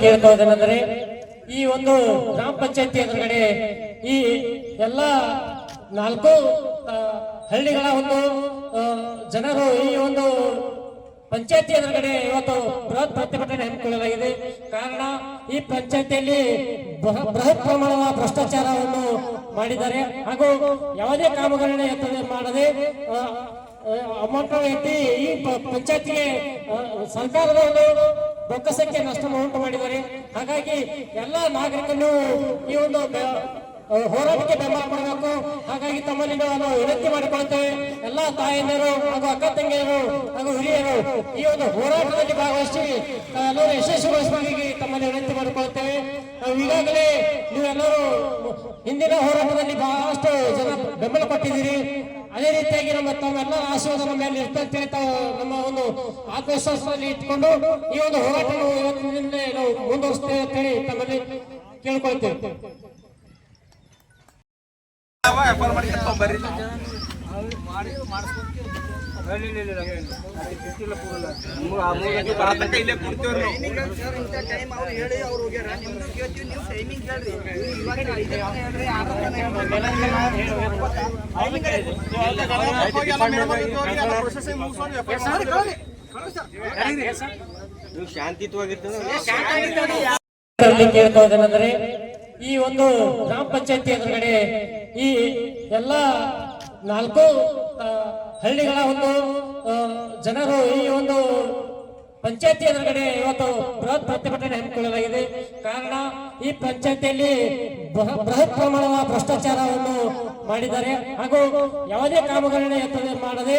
ಕೇಳ್ಕೋದೇನೆಂದರೆ ಈ ಒಂದು ಗ್ರಾಮ ಪಂಚಾಯತಿ ಎದುರುಗಡೆ ಈ ಎಲ್ಲ 4 ಹಳ್ಳಿಗಳ ಒಂದು ಜನರು ಈ ಒಂದು ಪಂಚಾಯತಿ ಎದುರುಗಡೆ ಇವತ್ತು ಬೃಹತ್ ಪ್ರತಿಭಟನೆ ಹಮ್ಮಿಕೊಳ್ಳಲಾಗಿದೆ. ಕಾರಣ ಈ ಪಂಚಾಯತಿಯಲ್ಲಿ ಬೃಹತ್ ಪ್ರಮಾಣದ ಭ್ರಷ್ಟಾಚಾರವನ್ನು ಮಾಡಿದ್ದಾರೆ ಹಾಗೂ ಯಾವುದೇ ಕಾಮಗಾರಿ ಮಾಡದೆ ಅಮೌಂಟ್ ಎತ್ತಿ ಈ ಪಂಚಾಯತಿಗೆ ಸರ್ಕಾರದ ಒಂದು ಬೊಕ್ಕಸಕ್ಕೆ ನಷ್ಟ ಉಂಟು ಮಾಡಿದ್ದಾರೆ. ಹಾಗಾಗಿ ಎಲ್ಲ ನಾಗರಿಕರು ಈ ಒಂದು ಹೋರಾಟಕ್ಕೆ ಬೆಂಬಲ ಮಾಡಬೇಕು. ಹಾಗಾಗಿ ತಮ್ಮಲ್ಲಿ ನಾವು ವಿನಂತಿ ಮಾಡಿಕೊಳ್ತೇವೆ. ಎಲ್ಲ ತಾಯಂದಿರು ಹಾಗೂ ಅಕ್ಕ ತಂಗಿಯರು ಹಾಗೂ ಹಿರಿಯರು ಈ ಒಂದು ಹೋರಾಟದಲ್ಲಿ ಭಾಗವಹಿಸಿ ಎಲ್ಲರೂ ಯಶಸ್ವಿಗೊಳಿಸಬೇಕಾಗಿ ತಮ್ಮಲ್ಲಿ ವಿನಂತಿ ಮಾಡಿಕೊಳ್ತೇವೆ. ನಾವು ಈಗಾಗಲೇ ನೀವೆಲ್ಲರೂ ಹಿಂದಿನ ಹೋರಾಟದಲ್ಲಿ ಬಹಳಷ್ಟು ಜನ ಬೆಂಬಲ ಕೊಟ್ಟಿದ್ದೀರಿ. ಅದೇ ರೀತಿಯಾಗಿ ತಮ್ಮೆಲ್ಲ ಆಶೀರ್ವಾದ ನಮ್ಮ ಮೇಲೆ ಇರ್ತಂತೆ ನಮ್ಮ ಒಂದು ಆತ್ಮವಿಶ್ವಾಸದಲ್ಲಿ ಇಟ್ಕೊಂಡು ಈ ಒಂದು ಹೋರಾಟವನ್ನು ಇವತ್ತಿನಿಂದ ನಾವು ಮುಂದುವರಿಸ್ತೇವೆ ಅಂತ ಹೇಳಿ ತಮ್ಮಲ್ಲಿ ಕೇಳ್ಕೊಳ್ತೇವೆ. ಕೇಳ್ಕೋದೇನೆಂದರೆ ಈ ಒಂದು ಗ್ರಾಮ ಪಂಚಾಯತಿ ಎದುರುಗಡೆ ಈ ಎಲ್ಲ 4 ಹಳ್ಳಿಗಳ ಒಂದು ಜನರು ಈ ಒಂದು ಪಂಚಾಯತಿ ಎದುರುಗಡೆ ಇವತ್ತು ಬೃಹತ್ ಪ್ರತಿಭಟನೆ ಹಮ್ಮಿಕೊಳ್ಳಲಾಗಿದೆ. ಕಾರಣ ಈ ಪಂಚಾಯತಿಯಲ್ಲಿ ಬೃಹತ್ ಪ್ರಮಾಣದ ಭ್ರಷ್ಟಾಚಾರವನ್ನು ಮಾಡಿದ್ದಾರೆ ಹಾಗೂ ಯಾವುದೇ ಕಾಮಗಾರಿ ಮಾಡದೆ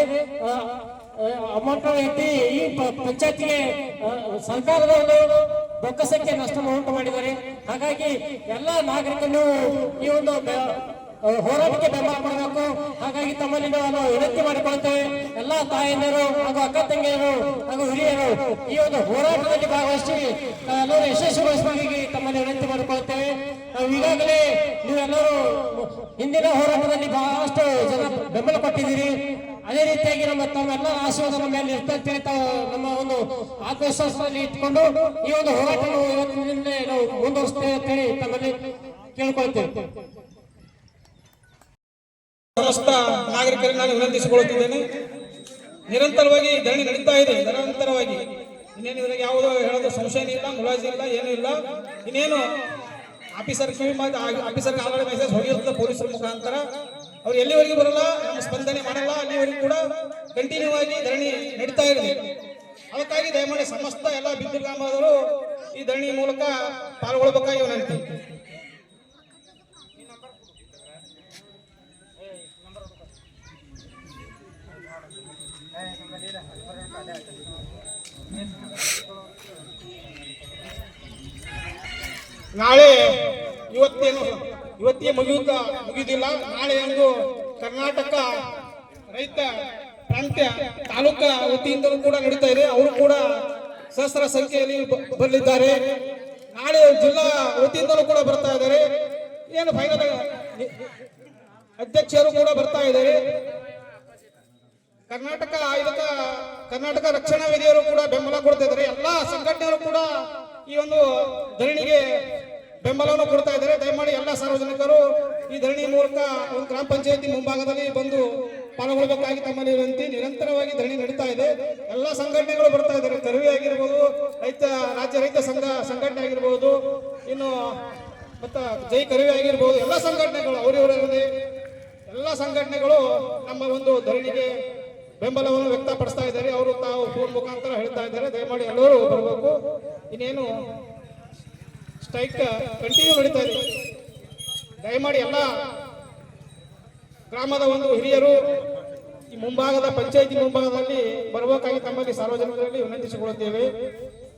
ಅಮೌಂಟ್ ಎತ್ತಿ ಈ ಪಂಚಾಯತಿಗೆ ಸರ್ಕಾರದ ಒಂದು ಬೊಕ್ಕಸಕ್ಕೆ ನಷ್ಟ ಉಂಟು ಮಾಡಿದ್ದಾರೆ. ಹಾಗಾಗಿ ಎಲ್ಲ ನಾಗರಿಕರು ಈ ಒಂದು ಹೋರಾಟಕ್ಕೆ ಬೆಂಬಲ ಮಾಡಬೇಕು. ಹಾಗಾಗಿ ತಮ್ಮಲ್ಲಿ ನಾವು ವಿನಂತಿ ಮಾಡಿಕೊಳ್ತೇವೆ. ಎಲ್ಲ ತಾಯಂದಿರು ಹಾಗೂ ಅಕ್ಕ ತಂಗಿಯರು ಹಾಗೂ ಹಿರಿಯರು ಈ ಒಂದು ಹೋರಾಟದಲ್ಲಿ ಭಾಗವಹಿಸಿ ಎಲ್ಲರೂ ಯಶಸ್ವಿಗೊಳಿಸಬೇಕಾಗಿ ತಮ್ಮಲ್ಲಿ ವಿನಂತಿ ಮಾಡಿಕೊಳ್ತೇವೆ. ನಾವು ಈಗಾಗಲೇ ನೀವೆಲ್ಲರೂ ಹಿಂದಿನ ಹೋರಾಟದಲ್ಲಿ ಬಹಳಷ್ಟು ಜನ ಬೆಂಬಲ ಕೊಟ್ಟಿದ್ದೀರಿ. ಅದೇ ರೀತಿಯಾಗಿ ತಮ್ಮೆಲ್ಲ ಆಶೀರ್ವಾದ ನಮ್ಮ ಮೇಲೆ ಇರ್ತಂತೆ ನಮ್ಮ ಒಂದು ಆತ್ಮವಿಶ್ವಾಸದಲ್ಲಿ ಇಟ್ಕೊಂಡು ಈ ಒಂದು ಹೋರಾಟವನ್ನು ಇವತ್ತಿನಿಂದ ನಾವು ಮುಂದುವರಿಸ್ತೇವೆ ಅಂತ ಹೇಳಿ ತಮ್ಮಲ್ಲಿ ಕೇಳ್ಕೊಳ್ತೇವೆ. ಸಮಸ್ತ ನಾಗರಿಕರಿಗೆ ನಾನು ವಿನಂತಿಸಿಕೊಳ್ಳುತ್ತಿದ್ದೇನೆ. ನಿರಂತರವಾಗಿ ಧರಣಿ ನಡೀತಾ ಇದೆ. ನಿರಂತರವಾಗಿ ಇನ್ನೇನು ಇವರಿಗೆ ಯಾವುದೋ ಹೇಳೋದು ಸಂಶಯ ಇಲ್ಲ, ಮುಲಾಜಿ ಇಲ್ಲ, ಏನೂ ಇಲ್ಲ. ಇನ್ನೇನು ಆಫೀಸರ್ ಆಫೀಸರ್ಗೆ ಆಲ್ರೆಡಿ ಮೆಸೇಜ್ ಹೋಗಿರ್ತದೆ ಪೊಲೀಸರ ಮುಖಾಂತರ. ಅವ್ರು ಎಲ್ಲಿವರೆಗೂ ಬರಲ್ಲ, ನಮ್ಮ ಸ್ಪಂದನೆ ಮಾಡಲ್ಲ, ಅಲ್ಲಿವರೆಗೂ ಕೂಡ ಕಂಟಿನ್ಯೂ ಆಗಿ ಧರಣಿ ನಡೀತಾ ಇದೆ. ಅದಕ್ಕಾಗಿ ದಯಮಾಡಿ ಸಮಸ್ತ ಎಲ್ಲ ಬಿದ್ದು ಗ್ರಾಮದವರು ಈ ಧರಣಿ ಮೂಲಕ ಪಾಲ್ಗೊಳ್ಬೇಕಾಗಿ ವಿನಂತಿ. ನಾಳೆ ಇವತ್ತೇ ಮುಗಿಯುವುದಿಲ್ಲ. ನಾಳೆ ಒಂದು ಕರ್ನಾಟಕ ರೈತ ಪ್ರಾಂತ್ಯ ತಾಲೂಕಾ ವತಿಯಿಂದಲೂ ಕೂಡ ನಡೀತಾ ಇದೆ. ಅವರು ಕೂಡ ಸಹಸ್ರ ಸಂಖ್ಯೆಯಲ್ಲಿ ಬರಲಿದ್ದಾರೆ. ನಾಳೆ ಜಿಲ್ಲಾ ವತಿಯಿಂದಲೂ ಕೂಡ ಬರ್ತಾ ಇದ್ದಾರೆ. ಏನು ಫೈನಲ್ ಅಧ್ಯಕ್ಷರು ಕೂಡ ಬರ್ತಾ ಇದ್ದಾರೆ. ಕರ್ನಾಟಕ ರಕ್ಷಣಾ ವೇದಿಕೆಯವರು ಕೂಡ ಬೆಂಬಲ ಕೊಡ್ತಾ ಇದ್ದಾರೆ. ಎಲ್ಲಾ ಸಂಘಟನೆಗಳು ಕೂಡ ಈ ಒಂದು ಧರಣಿಗೆ ಬೆಂಬಲವನ್ನು ಕೊಡ್ತಾ ಇದ್ದಾರೆ. ದಯಮಾಡಿ ಎಲ್ಲ ಸಾರ್ವಜನಿಕರು ಈ ಧರಣಿ ಮೂಲಕ ಒಂದು ಗ್ರಾಮ ಪಂಚಾಯತಿ ಮುಂಭಾಗದಲ್ಲಿ ಬಂದು ಪಾಲ್ಗೊಳ್ಳಬೇಕಾಗಿ ತಮ್ಮಲ್ಲಿ ವಿನಂತಿ. ನಿರಂತರವಾಗಿ ಧರಣಿ ನಡೀತಾ ಇದೆ. ಎಲ್ಲ ಸಂಘಟನೆಗಳು ಬರ್ತಾ ಇದ್ದಾರೆ. ಕರುವೆ ಆಗಿರ್ಬೋದು, ರಾಜ್ಯ ರೈತ ಸಂಘಟನೆ ಆಗಿರ್ಬೋದು, ಇನ್ನು ಮತ್ತ ಜೈ ಕರುವೆ ಆಗಿರ್ಬೋದು, ಎಲ್ಲ ಸಂಘಟನೆಗಳು ಅವರಿವರೇ ಎಲ್ಲ ಸಂಘಟನೆಗಳು ನಮ್ಮ ಒಂದು ಧರಣಿಗೆ ಬೆಂಬಲವನ್ನು ವ್ಯಕ್ತಪಡಿಸ್ತಾ ಇದ್ದಾರೆ. ಅವರು ತಾವು ಫೋನ್ ಮುಖಾಂತರ ಹೇಳ್ತಾ ಇದ್ದಾರೆ. ದಯಮಾಡಿ ಎಲ್ಲರೂ ಬರಬೇಕು. ಇನ್ನೇನು ಸ್ಟ್ರೈಕ್ ಕಂಟಿನ್ಯೂ ನಡೀತಾ ಇದೆ. ದಯಮಾಡಿ ಎಲ್ಲ ಗ್ರಾಮದ ಒಂದು ಹಿರಿಯರು ಈ ಮುಂಭಾಗದ ಪಂಚಾಯತಿ ಮುಂಭಾಗದಲ್ಲಿ ಬರಬೇಕಾಗಿ ತಮ್ಮಲ್ಲಿ ಸಾರ್ವಜನಿಕರಲ್ಲಿ ವಿನಂತಿಸಿಕೊಳ್ಳುತ್ತೇವೆ.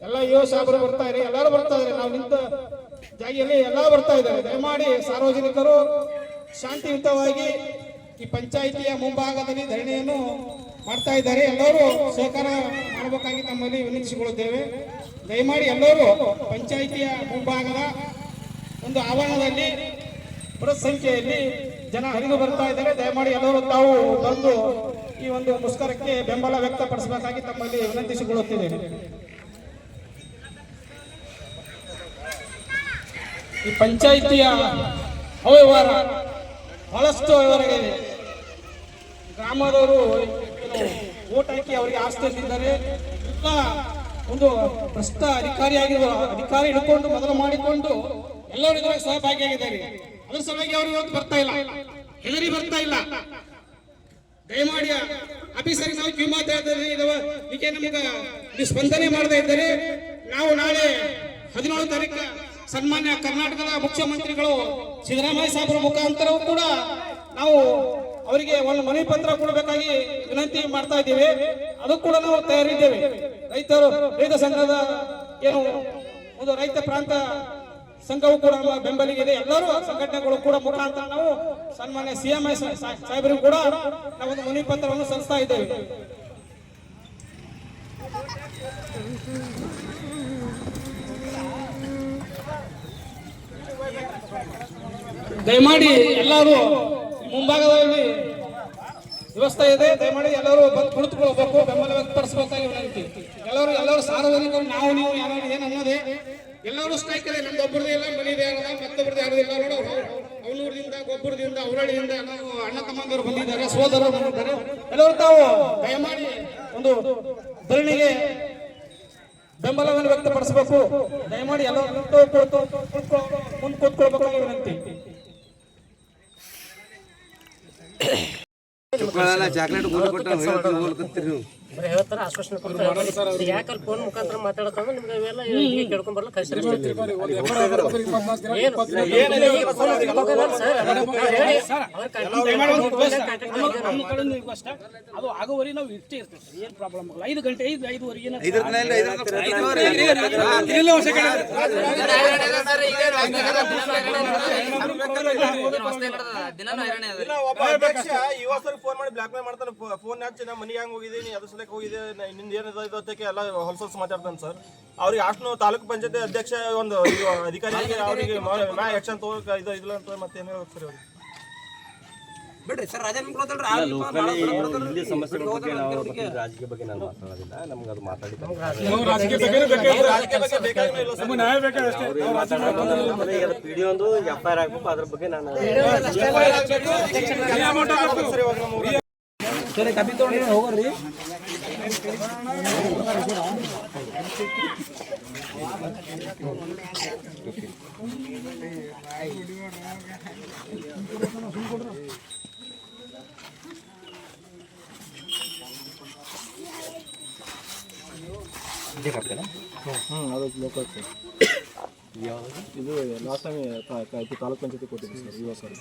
ಎಲ್ಲ ಸಾಹೇಬರು ಬರ್ತಾ ಇದ್ದಾರೆ, ಎಲ್ಲರೂ ಬರ್ತಾ ಇದ್ದಾರೆ. ನಾವು ನಿಂತ ಜಾಗಿಯಲ್ಲಿ ಎಲ್ಲ ಬರ್ತಾ ಇದ್ದಾರೆ. ದಯಮಾಡಿ ಸಾರ್ವಜನಿಕರು ಶಾಂತಿಯುತವಾಗಿ ಈ ಪಂಚಾಯಿತಿಯ ಮುಂಭಾಗದಲ್ಲಿ ಧರಣಿಯನ್ನು ಮಾಡ್ತಾ ಇದ್ದಾರೆ. ಎಲ್ಲರೂ ಸಹಕಾರ ಮಾಡಬೇಕಾಗಿ ತಮ್ಮಲ್ಲಿ ವಿನಂತಿಸಿಕೊಳ್ಳುತ್ತೇವೆ. ದಯಮಾಡಿ ಎಲ್ಲರೂ ಪಂಚಾಯಿತಿಯ ಮುಂಭಾಗದ ಒಂದು ಆವರಣದಲ್ಲಿ ಬೃಹತ್ ಸಂಖ್ಯೆಯಲ್ಲಿ ಜನ ಹರಿದು ಬರ್ತಾ ಇದ್ದಾರೆ. ದಯಮಾಡಿ ಎಲ್ಲರೂ ತಾವು ಬಂದು ಈ ಒಂದು ಮುಷ್ಕರಕ್ಕೆ ಬೆಂಬಲ ವ್ಯಕ್ತಪಡಿಸಬೇಕಾಗಿ ತಮ್ಮಲ್ಲಿ ವಿನಂತಿಸಿಕೊಳ್ಳುತ್ತಿದ್ದೇನೆ. ಈ ಪಂಚಾಯಿತಿಯ ಅವ್ಯವಹಾರ ಬಹಳಷ್ಟು ಅವ್ಯವಹಾರಗಳಿವೆ. ಗ್ರಾಮದವರು ಓಟ್ ಹಾಕಿ ಅವರಿಗೆ ಆಸ್ತಿದ್ದಾರೆ. ಎಲ್ಲ ಒಂದು ಭ್ರಷ್ಟ ಅಧಿಕಾರಿಯಾಗಿರುವ ಅಧಿಕಾರಿ ಹಿಡ್ಕೊಂಡು ಮೊದಲು ಮಾಡಿಕೊಂಡು ಎಲ್ಲರೂ ಇದರಲ್ಲಿ ಸಹಭಾಗಿಯಾಗಿದ್ದಾರೆ. ಅದರ ಸಲುವಾಗಿ ಅವರು ಇವತ್ತು ಬರ್ತಾ ಇಲ್ಲ, ಹೆದರಿ ಬರ್ತಾ ಇಲ್ಲ. ದಯಮಾಡಿ ಆಫೀಸರಿಗೆ ನಾವು ಕ್ಯೂ ಮಾತಾಡ್ತಾರೆ, ಇದಕ್ಕೆ ನಮಗೆ ಸ್ಪಂದನೆ ಮಾಡದೇ ಇದ್ದರೆ ನಾವು ನಾಳೆ 17 ತಾರೀಕು ಸನ್ಮಾನ್ಯ ಕರ್ನಾಟಕದ ಮುಖ್ಯಮಂತ್ರಿಗಳು ಸಿದ್ದರಾಮಯ್ಯ ಸಾಹೇಬರ ಮುಖಾಂತರವೂ ಕೂಡ ನಾವು ಅವರಿಗೆ ಒಂದು ಮನವಿ ಪತ್ರ ಕೊಡಬೇಕಾಗಿ ವಿನಂತಿ ಮಾಡ್ತಾ ಇದ್ದೇವೆ. ಅದು ಕೂಡ ನಾವು ತಯಾರಿದ್ದೇವೆ. ರೈತ ಸಂಘದ ಏನು ಒಂದು ರೈತ ಪ್ರಾಂತ ಸಂಘವು ಕೂಡ ನಮ್ಮ ಬೆಂಬಲಿಗಿದೆ. ಎಲ್ಲರೂ ಸಂಘಟನೆಗಳು ಕೂಡ ಮುಖಾಂತರ ನಾವು ಸನ್ಮಾನ್ಯ CM ಸಾಹೇಬರಿಗೂ ಕೂಡ ನಾವು ಒಂದು ಮನವಿ ಪತ್ರವನ್ನು ಸಲ್ಲಿಸ್ತಾ ಇದ್ದೇವೆ. ದಯಮಾಡಿ ಎಲ್ಲರೂ ಮುಂಭಾಗದಲ್ಲಿ ವ್ಯವಸ್ಥೆ ಇದೆ, ದಯಮಾಡಿ ಎಲ್ಲರೂ ಬಂದು ಕುಳಿತುಕೊಳ್ಬೇಕು, ಬೆಂಬಲ ವ್ಯಕ್ತಪಡಿಸಬೇಕಾಗಿ ವಿನಂತಿ. ಎಲ್ಲರೂ ಸಾರ್ವಜನಿಕರು ನಾವು ನೀವು ಯಾರು ಏನು ಅನ್ನೋದೇ ಎಲ್ಲರೂ ಸ್ಟ್ರೈಕ್ ಇದೆ. ನಮ್ದು ಒಬ್ಬರದೇ ಇಲ್ಲ, ಮನೆಯದೇ ಅಲ್ಲ, ಮತ್ತೊಬ್ಬರದೇ ಯಾರಿಲ್ಲ. ನೋಡು ಅವನೂರದಿಂದ ಗೊಬ್ಬರದಿಂದ ಅವರಳಿಯಿಂದ ನಾವು ಅಣ್ಣ ತಮ್ಮಂದಿರು ಬಂದಿದ್ದಾರೆ, ಸೋದರರು ಬಂದಿದ್ದಾರೆ. ಎಲ್ಲರೂ ತಾವು ದಯಮಾಡಿ ಒಂದು ಧರಣಿಗೆ ಬೆಂಬಲವನ್ನು ವ್ಯಕ್ತಪಡಿಸಬೇಕು. ದಯಮಾಡಿ ಎಲ್ಲರೂ ಮುಂದೆ ಕೂತ್ಕೊಳ್ಬೇಕಾಗಿ ವಿನಂತಿ. ಚಾಕ್ಲೇಟ್ ಬರೀ ಹೇಳ್ತಾರ, ಆಶ್ವಾಸನೆ ಕೊಡ್ತಾರೆ. ಯಾಕಲ್ಲಿ ಫೋನ್ ಮುಖಾಂತರ ಮಾತಾಡತ್ತಂದ್ರೆ ನಿಮ್ಗೆ ಇವೆಲ್ಲ ಹೀಗೆ ಕೇಳ್ಕೊಂಡ್ ಬರಲ್ಲ ಕಳ್ಸಿ. ಅದು ಆಗೋವರೆ ನಾವು ಇಷ್ಟೇ ಇರ್ತೇವೆ, ಏನ್ ಪ್ರಾಬ್ಲಮ್ ಆಗಲ್ಲ. 5 ಗಂಟೆ 5:30 ಫೋನ್ ಮಾಡಿ ಬ್ಲಾಕ್ ಮೇಲ್ ಮಾಡ್ತಾನೆ. ಫೋನ್ ಹಚ್ಚಿ ನಾ ಮನೆಗೆ ಹಂಗೆ ಹೋಗಿದ್ದೀನಿ, ಅದು ಸಲಕ್ಕೆ ಹೋಗಿದೆ, ನಿಂದ ಏನಿದೆ ಎಲ್ಲ ಹೊಲಸೊಲ್ಸ್ ಮಾತಾಡ್ತಾನೆ ಸರ್. ಅವ್ರಿಗೆ ಅಷ್ಟು ತಾಲೂಕು ಪಂಚಾಯತಿ ಅಧ್ಯಕ್ಷ ಒಂದು ಅಧಿಕಾರಿಗೆ ಅವರಿಗೆ ಆಕ್ಷನ್ ತಗೋಬೇಕು ಇಲ್ಲ ಅಂತ ಮತ್ತೇನು ಹೇಳ್ಬೇಕು ಸರ್ ಅವ್ರಿಗೆ. ಬಿಡ್ರಿ ಸರ್, ಇಲ್ಲಿ ಸಮಸ್ಯೆ ರಾಜಕೀಯ ಬಗ್ಗೆ ನಾನು ಮಾತಾಡೋದಿಲ್ಲ. ನಮ್ಗೆ ಅದು ಮಾತಾಡಿದ್ರೆ PDO ಒಂದು FIR ಆಗ್ಬೇಕು, ಅದ್ರ ಬಗ್ಗೆ ನಾನು ಕಬ್ಬಿ ತಗೊಂಡ್ರಿ ಹೋಗ್ರಿ. ಇದು ಲಾಸ್ಟ್ ಟೈಮ್ ತಾಲೂಕ್ ಪಂಚಾಯತಿ ಕೊಟ್ಟಿದ್ವಿ ಸರ್. ಇವಾಗ ಸರ್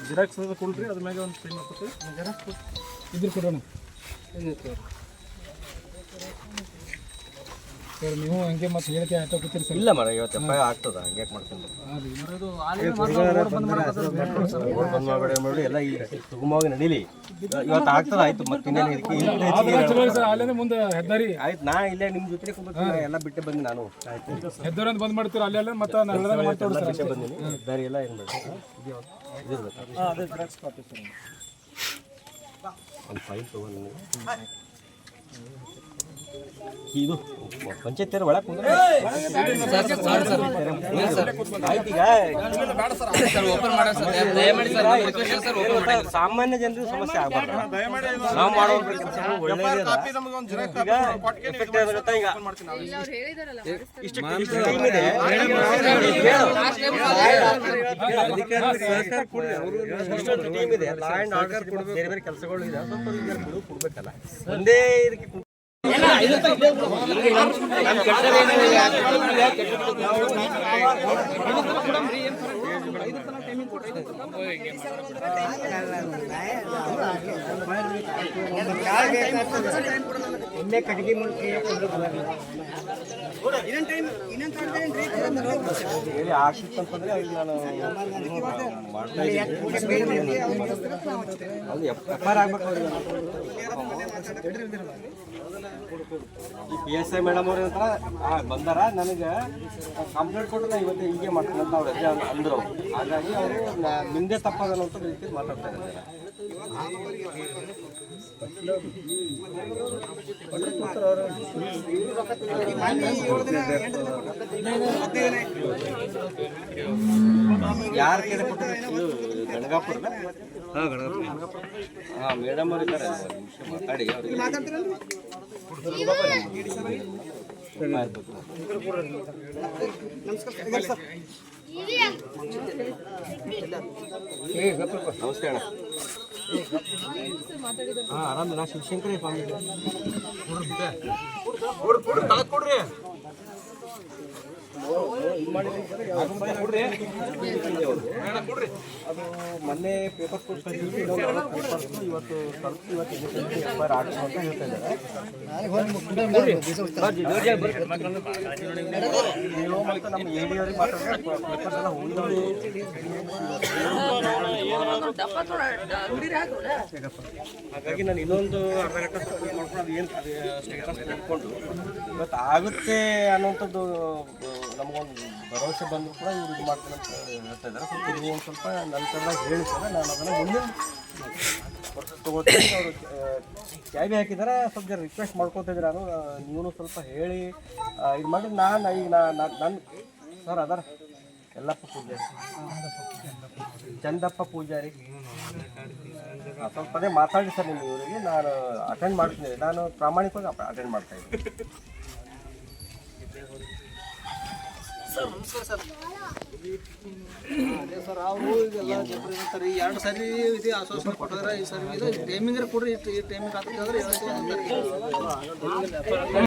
ಜಿರಾಕ್ಸ್ ಕೊಡ್ರಿ, ಅದ್ರ ಮ್ಯಾಗ ಒಂದು ಸೈನ್ ಮಾಡ್ಕೊತೀವಿ. ಇದ್ರ ಕೊಡೋಣ ಸರ್. ನೀವು ಹಂಗೆ ಮತ್ತೆ ಹೇಳಿಕೆ ಆಯ್ತಾ ಕೂತೀರಿ ಸರ್? ಇಲ್ಲ ಮರ ಇವತ್ತು FIR ಆಗ್ತದ, ಹಂಗೆ ಮಾಡ್ಕೊಂಡು ಬಂದ್ ಮಾಡಿ ಎಲ್ಲ ಈಗ ಸುಗಮವಾಗಿ ನಡೀಲಿ. ಇವತ್ತು ಆಗ್ತದ, ಆಯ್ತು. ಮತ್ತೆ ಅಲ್ಲೇ ಮುಂದೆ ಹೆದ್ದಾರಿ ಆಯ್ತು. ನಾ ಇಲ್ಲೇ ನಿಮ್ ಜೊತೆ ಎಲ್ಲ ಬಿಟ್ಟೆ ಬಂದಿ ನಾನು. ಹೆದ್ದಾರಿ ಅಂತ ಬಂದ್ ಮಾಡ್ತೀರ ಅಲ್ಲೆಲ್ಲ ಮತ್ತೆ ಬಂದಿನಿ. ಹೆದ್ದಾರಿ ಎಲ್ಲ ಏನ್ ಬೇಡ, ಒಂದು ಫೈಲ್ ತಗೊಂಡು ಇದು ಪಂಚಾಯತ್ ಒಳಗೆ ಕುಂದ್ರೆ ಸಾಮಾನ್ಯ ಜನರಿಗೆ ಸಮಸ್ಯೆ ಆಗ್ಬಾರ್ದು. ನಾವು ಮಾಡೋ ಕೆಲಸ ಟೀಮ್ ಇದೆ, ಲಾ ಅಂಡ್ ಆರ್ಡರ್ ಬೇರೆ ಬೇರೆ ಕೆಲಸಗಳು ಇದೆ, ಸ್ವಲ್ಪ ಕೊಡ್ಬೇಕಲ್ಲ. ಒಂದೇ ಇದಕ್ಕೆ ಒಮ್ಮೆ ಕಟ್ಟಿಗೆ ಹೇಳಿ ಆಗ್ತಿತ್ತಂತಂದ್ರೆ ಅವ್ರಿಗೆ ನಾನು ಮಾಡ್ತಾ ಇದ್ದೀನಿ. ಅದು ಎಫ್ಐಆರ್ ಆಗ್ಬೇಕು ಅವ್ರಿಗೆ. ಈ PSI ಮೇಡಮ್ ಅವ್ರ ಹತ್ರ ಬಂದಾರ, ನನಗೆ ಕಂಪ್ಲೇಂಟ್ ಕೊಟ್ಟು ನಾ ಇವತ್ತು ಹೀಗೆ ಮಾಡ್ತೀನಿ ಅಂತ ಅವ್ರು ಅಂದ್ರು. ಹಾಗಾಗಿ ಅವರು ನಿಂದೆ ತಪ್ಪದ ಅಂತ ರೀತಿ ಮಾತಾಡ್ತಾ ಇದ್ದಾರೆ. ಯಾರ ಕಡೆ ಕೊಟ್ಟಿದ್ರು? ಗಣಗಾಪುರ. ಹಾಂ ಮೇಡಮ್ ಅವ್ರು ಇದ್ದಾರೆ, ಮಾತಾಡಿ ಅವ್ರಿಗೆ ನಮಸ್ತೆ ಅಣ್ಣ. ಹಾಂ ಆರಾಮ. ನಾ ಶಿವಶಂಕರ ಫ್ಯಾಮಿಲಿ. ಕೊಡ್ರಿ ಅದು ಮೊನ್ನೆ ಪೇಪರ್ ಕೊಡ್ತಿದ್ವಿ, ಇವತ್ತು ಎಕ್ಸ್ಪೈರ್ ಆಗ್ತದೆ ಅಂತ ಹೇಳ್ತಾ ಇದ್ದಾರೆ. ನೀವು ಮತ್ತು ನಮ್ಮ AD ಅವ್ರಿಗೆ ಮಾತಾಡಿದ್ರೆ ಪೇಪರ್ಸ್ ಎಲ್ಲ ಹೋಗಿದ್ದಾವೆ. ಹಾಗಾಗಿ ನಾನು ಇನ್ನೊಂದು ಅರ್ಧ ಗಂಟೆ ಮಾಡ್ಕೊಂಡು ಅದು ಏನು ಸ್ಟೇಟಸ್ ನೋಡಿಕೊಂಡು ಇವತ್ತು ಆಗುತ್ತೆ ಅನ್ನೋಂಥದ್ದು ನಮಗೊಂದು ಭರವಸೆ ಬಂದರೂ ಕೂಡ ಇವ್ರು ಇದು ಮಾಡ್ತಾರೆ ಅಂತ ಹೇಳ್ತಾ ಇದ್ದಾರೆ. ಸ್ವಲ್ಪ ನೀವು ಒಂದು ಸ್ವಲ್ಪ ನನ್ನ ಕಡೆ ಹೇಳ್ತಾರೆ, ನಾನು ಅದನ್ನು ಮುಂದಿನ ತೊಗೋತೀನಿ. ಅವರು ಕ್ಯಾಬಿ ಹಾಕಿದ್ದಾರೆ, ಸ್ವಲ್ಪ ಜನ ರಿಕ್ವೆಸ್ಟ್ ಮಾಡ್ಕೊತಿದ್ರೆ ನಾನು ನೀವು ಸ್ವಲ್ಪ ಹೇಳಿ ಇದು ಮಾಡಿ. ನಾನು ಈಗ ನನ್ನ ಸರ್ ಅದಾರ ಯಲ್ಲಪ್ಪ ಪೂಜಾರಿ, ಚಂದಪ್ಪ ಪೂಜಾರಿ, ಸ್ವಲ್ಪ ಅದೇ ಮಾತಾಡಿ ಸರ್ ನಿಮ್ಮ ಇವರಿಗೆ ನಾನು ಅಟೆಂಡ್ ಮಾಡ್ತೀನಿ. ನಾನು ಪ್ರಾಮಾಣಿಕವಾಗಿ ಅಟೆಂಡ್ ಮಾಡ್ತಾ ಇದ್ದೀನಿ. ಸರ್ ನಮಸ್ಕಾರ ಸರ್. ಅದೇ ಸರ್ ಅವರು ಈಗೆಲ್ಲ ಜನರು ಇರ್ತಾರೆ. 2 ಸಾರಿ ಇದು ಆಶ್ವಾಸನೆ ಕೊಟ್ಟಿದ್ರೆ ಈ ಸರಿ ಇದು ಟೈಮಿಂಗ್ ಕೊಡ್ರಿ, ಈ ಟೈಮಿಂಗ್ ಆಗ್ತದೆ ಅಂದ್ರೆ